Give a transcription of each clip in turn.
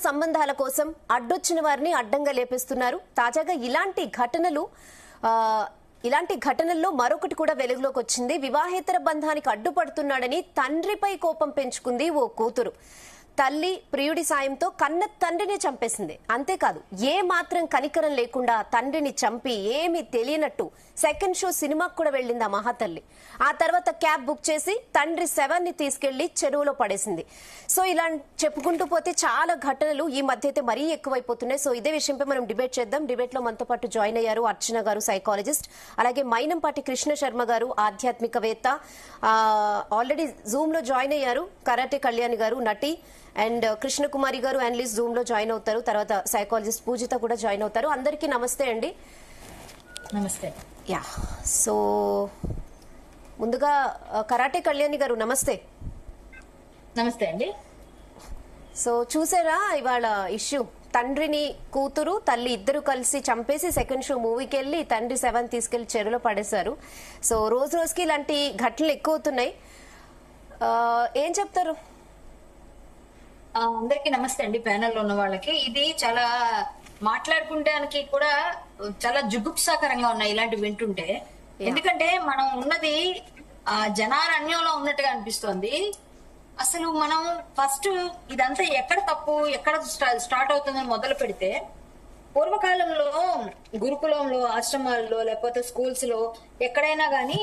సంబంధాల కోసం అడ్డొచ్చిన వారిని అడ్డంగా లేపేస్తున్నారు. తాజాగా ఇలాంటి ఘటనల్లో మరొకటి కూడా వెలుగులోకి వచ్చింది. వివాహేతర బంధానికి అడ్డుపడుతున్నాడని తండ్రిపై కోపం పెంచుకుంది ఓ కూతురు. తల్లి ప్రియుడి సాయంతో కన్న తండ్రిని చంపేసింది. అంతేకాదు ఏ మాత్రం కనికరం లేకుండా తండ్రిని చంపి ఏమీ తెలియనట్టు సెకండ్ షో సినిమాకు కూడా వెళ్ళింది ఆ మహాతల్లి. ఆ తర్వాత క్యాబ్ బుక్ చేసి తండ్రి శవాన్ని తీసుకెళ్లి చెరువులో పడేసింది. సో ఇలా చెప్పుకుంటూ పోతే చాలా ఘటనలు ఈ మధ్య అయితే మరీ ఎక్కువైపోతున్నాయి. సో ఇదే విషయంపై మనం డిబేట్ చేద్దాం. డిబేట్ లో మనతో పాటు జాయిన్ అయ్యారు అర్చన గారు, సైకాలజిస్ట్, అలాగే మైనంపాటి కృష్ణ శర్మ గారు, ఆధ్యాత్మికవేత్త. ఆల్రెడీ జూమ్ లో జాయిన్ అయ్యారు కరాటే కళ్యాణి గారు, నటి, అండ్ కృష్ణకుమారి గారు అనలిస్ట్ జూమ్ లో జాయిన్ అవుతారు. తర్వాత సైకాలజిస్ట్ పూజిత కూడా జాయిన్ అవుతారు. అందరికీ నమస్తే అండి. నమస్తే. యా, సో ముందుగా కరాటే కళ్యాణి గారు నమస్తే. నమస్తే అండి. సో చూసారా ఇవాళ ఇష్యూ, తండ్రిని కూతురు తల్లి ఇద్దరు కలిసి చంపేసి సెకండ్ షో మూవీకి వెళ్లి తండ్రి శవాన్ని తీసుకెళ్లి చెరువులో పడేశారు. సో రోజు రోజుకి ఇలాంటి ఘటనలు ఎక్కువ అవుతున్నాయి. ఏం చెప్తారు? అందరికీ నమస్తే అండి. ప్యానెల్లో ఉన్న వాళ్ళకి ఇది చాలా మాట్లాడుకుంటానికి కూడా చాలా జుగుప్సాకరంగా ఉన్నాయి ఇలాంటివి వింటుంటే. ఎందుకంటే మనం ఉన్నది జనారణ్యంలో ఉన్నట్టుగా అనిపిస్తోంది. అసలు మనం ఫస్ట్ ఇదంతా ఎక్కడ తప్పు, ఎక్కడ స్టార్ట్ అవుతుందని మొదలు పెడితే, పూర్వకాలంలో గురుకులంలో, ఆశ్రమాల్లో, లేకపోతే స్కూల్స్ లో ఎక్కడైనా గానీ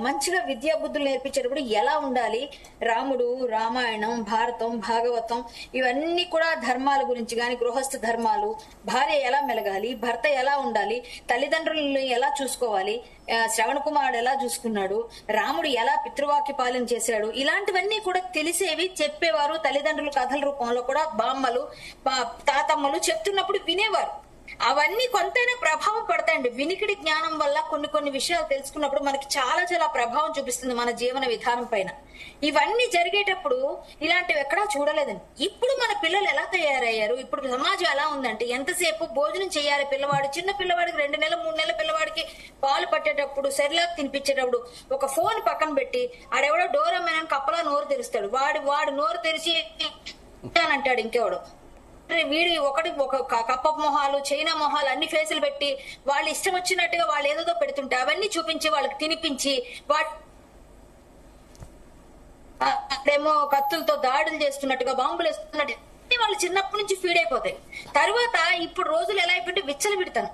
మంచిగా విద్యా బుద్ధులు నేర్పించేటప్పుడు ఎలా ఉండాలి, రాముడు, రామాయణం, భారతం, భాగవతం ఇవన్నీ కూడా ధర్మాల గురించి గాని, గృహస్థ ధర్మాలు, భార్య ఎలా మెలగాలి, భర్త ఎలా ఉండాలి, తల్లిదండ్రులను ఎలా చూసుకోవాలి, శ్రవణ కుమారుడు ఎలా చూసుకున్నాడు, రాముడు ఎలా పితృవాక్య పాలన చేశాడు, ఇలాంటివన్నీ కూడా తెలిసేవి చెప్పేవారు. తల్లిదండ్రులు కథల రూపంలో కూడా బామ్మలు, తాతమ్మలు చెప్తున్నప్పుడు వినేవారు. అవన్నీ కొంతైనా ప్రభావం పడతాయండి. వినికిడి జ్ఞానం వల్ల కొన్ని విషయాలు తెలుసుకున్నప్పుడు మనకి చాలా చాలా ప్రభావం చూపిస్తుంది మన జీవన విధానం పైన. ఇవన్నీ జరిగేటప్పుడు ఇలాంటివి ఎక్కడా చూడలేదండి. ఇప్పుడు మన పిల్లలు ఎలా తయారయ్యారు, ఇప్పుడు సమాజం ఎలా ఉందంటే, ఎంతసేపు భోజనం చేయాలి పిల్లవాడు, చిన్న పిల్లవాడికి 2 నెలల 3 నెలల పిల్లవాడికి పాలు పట్టేటప్పుడు, సెర్లాక్ తినిపించేటప్పుడు ఒక ఫోన్ పక్కన పెట్టి ఆడెవడో డోరమైన కప్పలా నోరు తెరుస్తాడు. వాడు నోరు తెరిచి అంటాడు ఇంకెవడు, వీడి ఒక కప్ప మొహాలు, చైనా మొహాలు, అన్ని ఫేసులు పెట్టి వాళ్ళు ఇష్టం వచ్చినట్టుగా వాళ్ళు ఏదో పెడుతుంటే అవన్నీ చూపించి వాళ్ళకి తినిపించి వాడేమో కత్తులతో దాడులు చేస్తున్నట్టుగా, బాంబులు వేస్తున్నట్టు వాళ్ళు చిన్నప్పటి నుంచి ఫీడ్ అయిపోతాయి. తర్వాత ఇప్పుడు రోజులు ఎలా అయిపోతే విచ్చలు పెడతాను.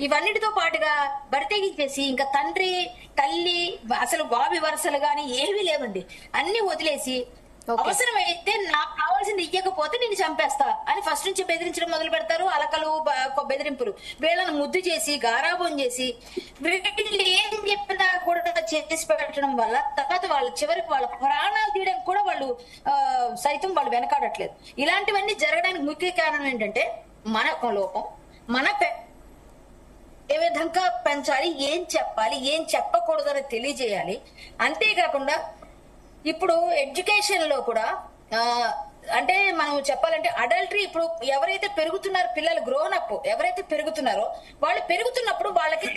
ఇవన్నిటితో పాటుగా బరితెగించేసి ఇంకా తండ్రి తల్లి అసలు వావి వరుసలు గాని ఏమీ లేవండి, అన్ని వదిలేసి అవసరమైతే నాకు కావాల్సింది ఇయ్యకపోతే నేను చంపేస్తా అని ఫస్ట్ నుంచి బెదిరించడం మొదలు పెడతారు. అలకలు, బెదిరింపులు, వీళ్ళని ముద్దు చేసి గారాబం చేసి వీళ్ళు ఏం చెప్పినా కూడా చేసి పెట్టడం వల్ల తర్వాత వాళ్ళ చివరికి వాళ్ళ ప్రాణాలు తీయడానికి కూడా వాళ్ళు సైతం వెనకాడట్లేదు. ఇలాంటివన్నీ జరగడానికి ముఖ్య కారణం ఏంటంటే మన లోపం, మన ఏ విధంగా పెంచాలి, ఏం చెప్పాలి, ఏం చెప్పకూడదని తెలియజేయాలి. అంతేకాకుండా ఇప్పుడు ఎడ్యుకేషన్ లో కూడా అంటే మనం చెప్పాలంటే అడల్టరీ, ఇప్పుడు ఎవరైతే పెరుగుతున్నారో పిల్లలు, గ్రోన్ అప్ ఎవరైతే పెరుగుతున్నారో వాళ్ళు పెరుగుతున్నప్పుడు వాళ్ళకి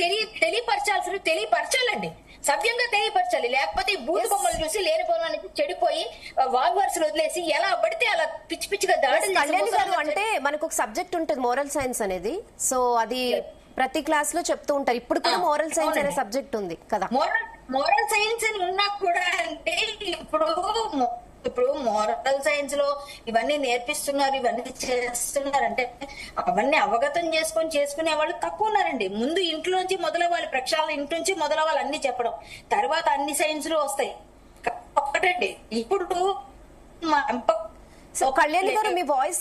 తెలియపరచాలండి, సవ్యంగా తెలియపరచాలి. లేకపోతే ఈ బూతు బొమ్మలు చూసి లేని పొలానికి చెడిపోయి వాగ్వర్సులు వదిలేసి ఎలా పడితే అలా పిచ్చి పిచ్చిగా దాడులు. అంటే మనకు ఒక సబ్జెక్ట్ ఉంటుంది మోరల్ సైన్స్ అనేది, సో అది ప్రతి క్లాస్ లో చెప్తూ ఉంటారు. ఇప్పుడు కూడా మోరల్ సైన్స్ అనే సబ్జెక్ట్ ఉంది కదా. మోరల్ సైన్స్ అని ఉన్నా కూడా అంటే ఇప్పుడు మోరల్ సైన్స్ లో ఇవన్నీ నేర్పిస్తున్నారు, ఇవన్నీ చేస్తున్నారంటే అవన్నీ అవగతం చేసుకునే వాళ్ళు తక్కువ ఉన్నారండి. ముందు ఇంట్లోంచి మొదలవ్వాలి, ప్రక్షాళన ఇంటి నుంచి మొదలవ్వాలి, అన్ని చెప్పడం, తర్వాత అన్ని సైన్స్ లో వస్తాయి. ఒకటండి ఇప్పుడు సో కళ్యాణి గారు మీ వాయిస్